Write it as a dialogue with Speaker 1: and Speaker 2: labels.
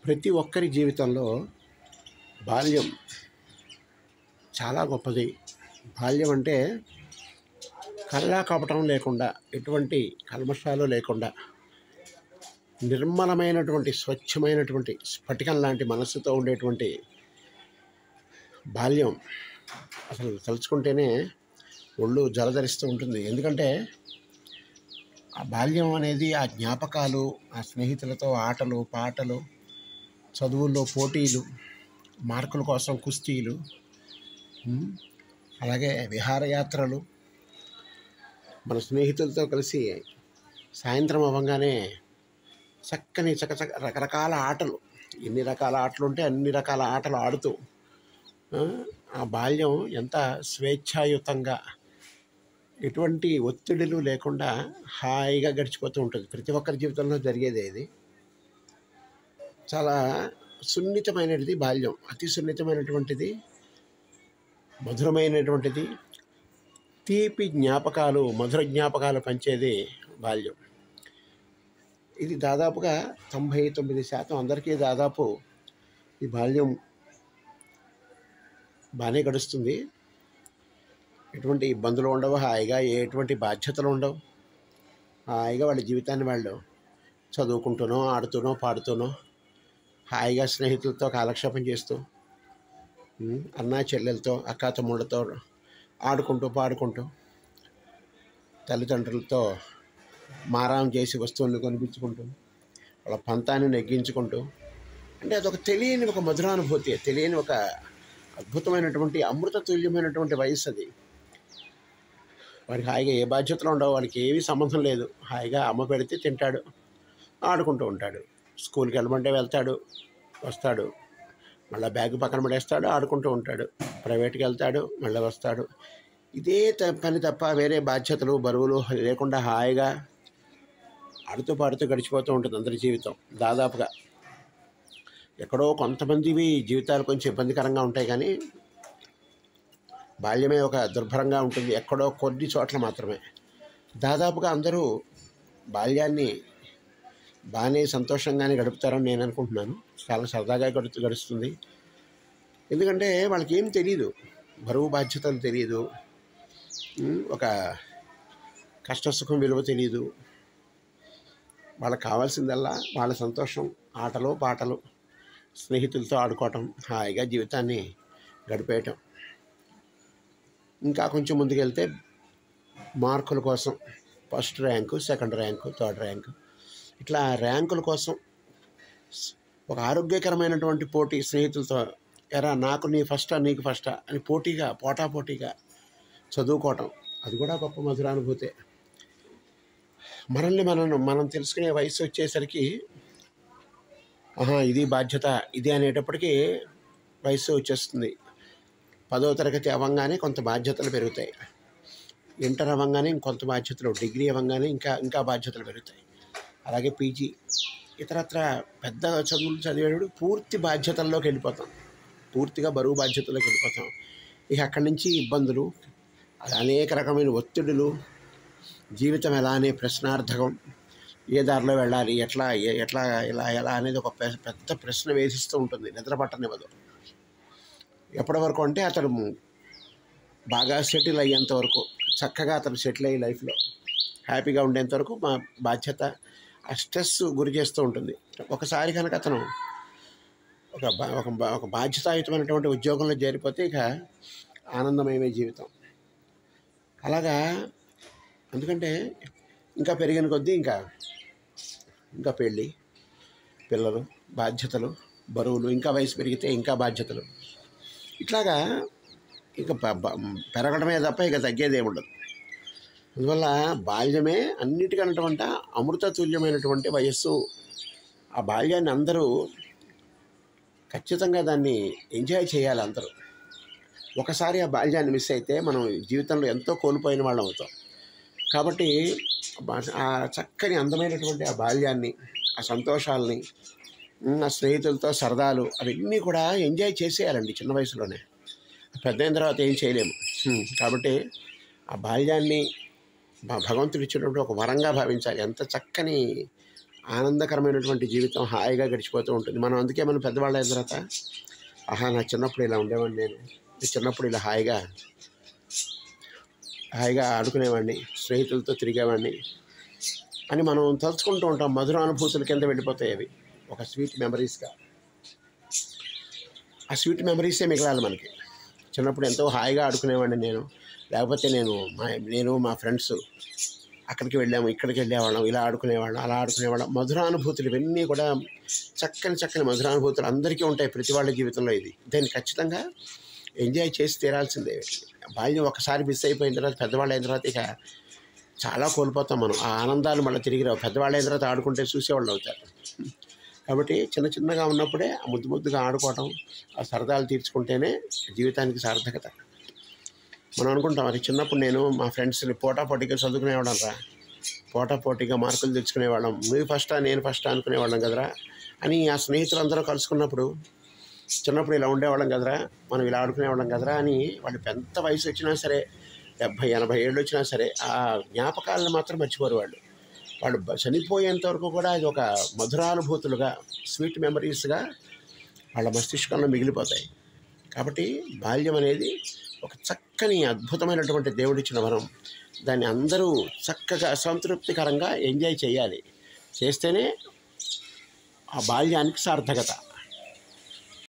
Speaker 1: ప్రతి ఒక్కరి జీవితంలో బాల్యం చాలా గొప్పది. బాల్యం అంటే కల్లా కపటం లేకుండా, ఎటువంటి కల్మషాలు లేకుండా, నిర్మలమైనటువంటి స్వచ్ఛమైనటువంటి స్ఫటికం లాంటి మనస్సుతో ఉండేటువంటి బాల్యం అసలు తలుచుకుంటేనే ఒళ్ళు జలధరిస్తూ ఉంటుంది. ఎందుకంటే ఆ బాల్యం అనేది ఆ జ్ఞాపకాలు, ఆ స్నేహితులతో ఆటలు పాటలు, చదువుల్లో పోటీలు, మార్కుల కోసం కుస్తీలు, అలాగే విహారయాత్రలు, మన స్నేహితులతో కలిసి సాయంత్రం అవ్వగానే చక్కని చకచక రకరకాల ఆటలు, ఎన్ని రకాల ఆటలు ఉంటే అన్ని రకాల ఆటలు ఆడుతూ ఆ బాల్యం ఎంత స్వేచ్ఛాయుతంగా, ఎటువంటి ఒత్తిడులు లేకుండా హాయిగా గడిచిపోతూ ఉంటుంది. ప్రతి ఒక్కరి జీవితంలో జరిగేదే ఇది. చాలా సున్నితమైనది బాల్యం, అతి సున్నితమైనటువంటిది, మధురమైనటువంటిది, తీపి జ్ఞాపకాలు, మధుర జ్ఞాపకాలు పంచేది బాల్యం. ఇది దాదాపుగా 99% అందరికీ దాదాపు ఈ బాల్యం బాగానే గడుస్తుంది. ఎటువంటి ఇబ్బందులు ఉండవు, హాయిగా ఎటువంటి బాధ్యతలు ఉండవు. హాయిగా వాళ్ళ జీవితాన్ని వాళ్ళు చదువుకుంటూనో, ఆడుతూనో, పాడుతూనో, హాయిగా స్నేహితులతో కాలక్షేపం చేస్తూ, అన్నా చెల్లెలతో, అక్కా తమ్ముళ్ళతో ఆడుకుంటూ పాడుకుంటూ, తల్లిదండ్రులతో మారాం చేసి వస్తువులను కొనిపించుకుంటూ, వాళ్ళ పంతాన్ని నెగ్గించుకుంటూ, అంటే అదొక తెలియని ఒక మధురానుభూతి, తెలియని ఒక అద్భుతమైనటువంటి అమృత తుల్యమైనటువంటి వయస్సు అది. వాడికి హాయిగా ఏ బాధ్యతలు ఉండవు, వాడికి ఏమీ సంబంధం లేదు. హాయిగా అమ్మ పెడితే తింటాడు, ఆడుకుంటూ ఉంటాడు. స్కూల్కి వెళ్ళమంటే వెళ్తాడు, వస్తాడు, మళ్ళీ బ్యాగ్ పక్కన పడేస్తాడు, ఆడుకుంటూ ఉంటాడు. ప్రైవేట్కి వెళ్తాడు, మళ్ళీ వస్తాడు. ఇదే పని తప్ప వేరే బాధ్యతలు, బరువులు లేకుండా హాయిగా ఆడుతూ పాడుతూ గడిచిపోతూ ఉంటుంది అందరి జీవితం. దాదాపుగా ఎక్కడో కొంతమందివి జీవితాలు కొంచెం ఇబ్బందికరంగా ఉంటాయి, కానీ బాల్యమే ఒక దుర్భరంగా ఉంటుంది ఎక్కడో కొన్ని చోట్ల మాత్రమే. దాదాపుగా అందరూ బాల్యాన్ని బాగానే సంతోషంగానే గడుపుతారని నేను అనుకుంటున్నాను. చాలా సరదాగా గడుస్తుంది. ఎందుకంటే వాళ్ళకి ఏం తెలియదు, బరువు బాధ్యతలు తెలియదు, ఒక కష్టసుఖం విలువ తెలియదు. వాళ్ళకి కావాల్సిందల్లా వాళ్ళ సంతోషం, ఆటలు పాటలు, స్నేహితులతో ఆడుకోవటం, హాయిగా జీవితాన్ని గడిపేయటం. ఇంకా కొంచెం ముందుకెళ్తే మార్కుల కోసం first rank, second rank, third rank, ఇట్లా ర్యాంకుల కోసం ఒక ఆరోగ్యకరమైనటువంటి పోటీ స్నేహితులతో. ఎరా నాకు నీ ఫస్టా, నీకు ఫస్టా అని పోటాపోటీగా చదువుకోవటం, అది కూడా గొప్ప మధురానుభూతే. మనల్ని మనం తెలుసుకునే వయసు వచ్చేసరికి ఇది బాధ్యత, ఇది అనేటప్పటికీ వయసు వచ్చేస్తుంది. 10వ తరగతి అవ్వగానే కొంత బాధ్యతలు పెరుగుతాయి, ఇంటర్ అవ్వగానే ఇంకొంత బాధ్యతలు, డిగ్రీ అవ్వగానే ఇంకా బాధ్యతలు పెరుగుతాయి. అలాగే పీజీ, ఇతరత్ర పెద్ద చదువులు చదివేటప్పుడు పూర్తి బాధ్యతల్లోకి వెళ్ళిపోతాం, పూర్తిగా బరువు బాధ్యతల్లోకి వెళ్ళిపోతాం. ఇక అక్కడి నుంచి ఇబ్బందులు, అనేక రకమైన ఒత్తిడులు, జీవితం ఎలా అనే ప్రశ్నార్థకం, ఏ దారిలో వెళ్ళాలి, ఎట్లా ఎలా అనేది ఒక పెద్ద ప్రశ్న వేధిస్తూ ఉంటుంది, నిద్ర పట్టనివ్వదు. ఎప్పటి వరకు అంటే అతడు బాగా సెటిల్ అయ్యేంత వరకు, చక్కగా అతను సెటిల్ అయ్యి లైఫ్లో హ్యాపీగా ఉండేంత వరకు మా బాధ్యత ఆ స్ట్రెస్ గురి చేస్తూ ఉంటుంది. ఒకసారి కనుక అతను ఒక బాధ్యతాయుతమైనటువంటి ఉద్యోగంలో చేరిపోతే ఇక ఆనందమయమే జీవితం. అలాగా, ఎందుకంటే ఇంకా పెరిగిన కొద్దీ ఇంకా పెళ్ళి, పిల్లలు, బాధ్యతలు, బరువులు, ఇంకా వయసు పెరిగితే ఇంకా బాధ్యతలు, ఇట్లాగా ఇక పెరగడమే తప్ప ఇక తగ్గేదే ఉండదు. అందువల్ల బాల్యమే అన్నిటికన్నటువంటి అమృతతుల్యమైనటువంటి వయస్సు. ఆ బాల్యాన్ని అందరూ ఖచ్చితంగా దాన్ని ఎంజాయ్ చేయాలి అందరూ. ఒకసారి ఆ బాల్యాన్ని మిస్ అయితే మనం జీవితంలో ఎంతో కోల్పోయిన వాళ్ళం అవుతాం. కాబట్టి ఆ చక్కని అందమైనటువంటి ఆ బాల్యాన్ని, ఆ సంతోషాలని, ఆ స్నేహితులతో సరదాలు, అవన్నీ కూడా ఎంజాయ్ చేసేయాలండి చిన్న వయసులోనే. పెద్ద అయిన తర్వాత ఏం చేయలేము. కాబట్టి ఆ బాల్యాన్ని భగవంతుడు ఇచ్చినటువంటి ఒక వరంగా భావించాలి. ఎంత చక్కని ఆనందకరమైనటువంటి జీవితం హాయిగా గడిచిపోతూ ఉంటుంది. మనం అందుకే మనం పెద్దవాళ్ళు అయిన తర్వాత ఆహా నా చిన్నప్పుడు ఇలా ఉండేవాడిని, నేను చిన్నప్పుడు ఇలా హాయిగా హాయిగా ఆడుకునేవాడిని, స్నేహితులతో తిరిగేవాడిని అని మనం తలుచుకుంటూ ఉంటాం. మధుర అనుభూతుల కింద వెళ్ళిపోతాయి అవి, ఒక స్వీట్ మెమరీస్గా. ఆ స్వీట్ మెమరీసే మిగలాలి మనకి. చిన్నప్పుడు ఎంతో హాయిగా ఆడుకునేవాడిని నేను, లేకపోతే నేను మా ఫ్రెండ్స్ అక్కడికి వెళ్ళాము, ఇక్కడికి వెళ్ళేవాళ్ళం, ఇలా ఆడుకునేవాళ్ళం, అలా ఆడుకునేవాళ్ళం. మధురానుభూతులు ఇవన్నీ కూడా చక్కని మధురానుభూతులు అందరికీ ఉంటాయి ప్రతి వాళ్ళ జీవితంలో. దీన్ని ఖచ్చితంగా ఎంజాయ్ చేసి తీరాల్సిందే. బాల్యం ఒకసారి మిస్ అయిపోయిన తర్వాత పెద్దవాళ్ళు అయిన తర్వాత ఇక చాలా కోల్పోతాం మనం. ఆ ఆనందాలు మళ్ళీ తిరిగి రావు. పెద్దవాళ్ళు అయిన తర్వాత ఆడుకుంటే చూసేవాళ్ళు అవుతారు. కాబట్టి చిన్నగా ఉన్నప్పుడే ఆ ముద్దుగా ఆడుకోవటం, ఆ సరదాలు తీర్చుకుంటేనే జీవితానికి సార్థకత. మనం అనుకుంటాం అది చిన్నప్పుడు నేను మా ఫ్రెండ్స్ని పోటాపోటీగా చదువుకునేవాళ్ళం రా, పోటాపోటీగా మార్కులు తెచ్చుకునేవాళ్ళం, నువ్వు ఫస్టా నేను ఫస్టా అనుకునేవాళ్ళం కదరా అని ఆ స్నేహితులందరూ కలుసుకున్నప్పుడు చిన్నప్పుడు ఇలా ఉండేవాళ్ళం కదరా, మనం ఇలా ఆడుకునేవాళ్ళం కదరా అని వాళ్ళు ఎంత వయసు వచ్చినా సరే, 70-80 ఏళ్ళు వచ్చినా సరే ఆ జ్ఞాపకాలను మాత్రం మర్చిపోరు వాళ్ళు చనిపోయేంత వరకు కూడా అది ఒక మధురానుభూతులుగా, స్వీట్ మెమరీస్గా వాళ్ళ మస్తిష్కంలో మిగిలిపోతాయి. కాబట్టి బాల్యం అనేది ఒక చక్కని అద్భుతమైనటువంటి దేవుడిచ్చిన వరం. దాన్ని అందరూ చక్కగా సంతృప్తికరంగా ఎంజాయ్ చేయాలి. చేస్తేనే ఆ బాల్యానికి సార్థకత.